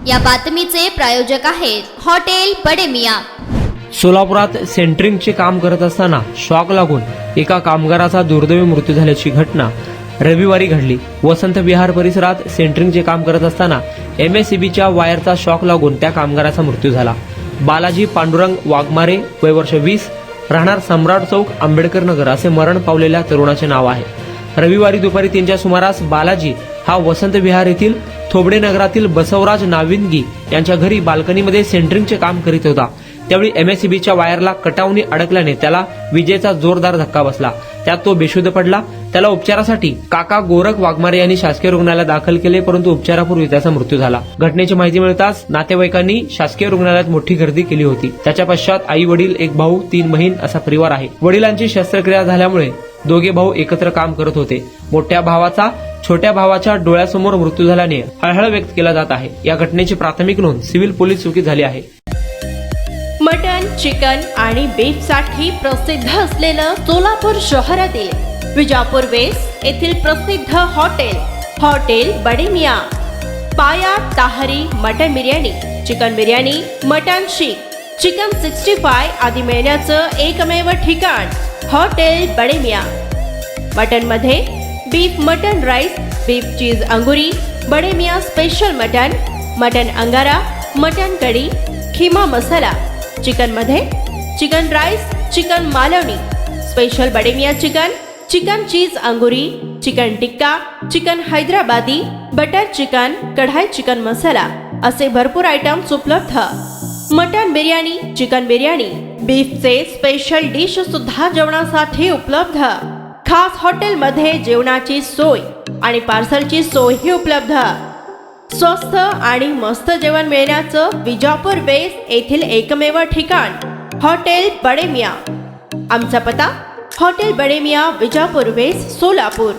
या बातमीचे प्रायोजक आहेत हॉटेल बडे मियां। सोलापुरात सेंटरिंगचे काम करत असताना शॉक लागून एका कामगाराचा दुर्दैवी मृत्यू झाल्याची घटना रविवारी घडली। वसंत विहार परिसरात सेंटरिंगचे काम करत असताना MSCBच्या वायरचा शॉक लागून त्या कामगाराचा मृत्यू झाला। बालाजी पांडुरंग वाघमारे, वय वर्ष 20, राहणार सम्राट चौक, आंबेडकर नगर असे मरण पावलेल्या तरुणाचे नाव आहे। रविवारी दुपारी 3च्या सुमारास बालाजी हा वसंत विहार येथील थोबडे नगरातील बसवराज नाविंदगी यांच्या घरी बाल्कनीमध्ये सेंटरिंगचे काम करीत होता। त्यावेळी MSCBच्या वायरला कटावणी अडकल्याने त्याला विजेचा जोरदार धक्का बसला। त्यात तो बेशुद्ध पडला। त्याला उपचारासाठी काका गोरख वाघमारे यांनी शासकीय रुग्णालयात दाखल केले, परंतु उपचारापूर्वी त्याचा मृत्यू झाला। घटनेची माहिती मिळताच नातेवाईकांनी शासकीय रुग्णालयात मोठी गर्दी केली होती। त्याच्या पश्चात आई वडील, एक भाऊ, 3 बहीण असा परिवार आहे। वडिलांची शस्त्रक्रिया झाल्यामुळे दोघे भाऊ एकत्र काम करत होते। मोठ्या भावाचा छोट्या भावाच्या डोळ्यासमोर मृत्यू झाल्याने हळहळ व्यक्त केला जात आहे। या घटनेची प्राथमिक नोंद सिव्हिल पोलीस चौकीत झाली आहे। मटन, चिकन आणि बीफ साठी प्रसिद्ध असलेलं सोलापूर शहरातील विजापूर वेस्ट येथील प्रसिद्ध hotel Bade Miyan. Paya tahri mutton biryani, chicken biryani, mutton seekh, chicken 65 आदी मिळण्याचं एकमेव ठिकाण हॉटेल बडे मियां। मटन मध्ये beef mutton rice, beef cheese angoori, Bade Miyan special mutton angara, mutton kadhi, keema masala. Chicken मध्ये chicken rice, chicken Malvani, special Bade Miyan chicken cheese angoori, chicken tikka, chicken Hyderabadi, butter chicken, kadai chicken masala असे भरपूर आयटम्स उपलब्ध। मटन बिर्याणी, चिकन बिर्याणी, बीफचे स्पेशल डिश सुद्धा जेवणासाठी उपलब्ध। खास हॉटेलमध्ये जेवणाची सोय आणि पार्सलची सोयही उपलब्ध। स्वस्त आणि मस्त जेवण मिळण्याचं विजापूर वेस्ट येथील एकमेव ठिकाण हॉटेल बडे मियां। आमचा पत्ता हॉटेल बडे मियां, विजापूर वेस्ट, सोलापूर।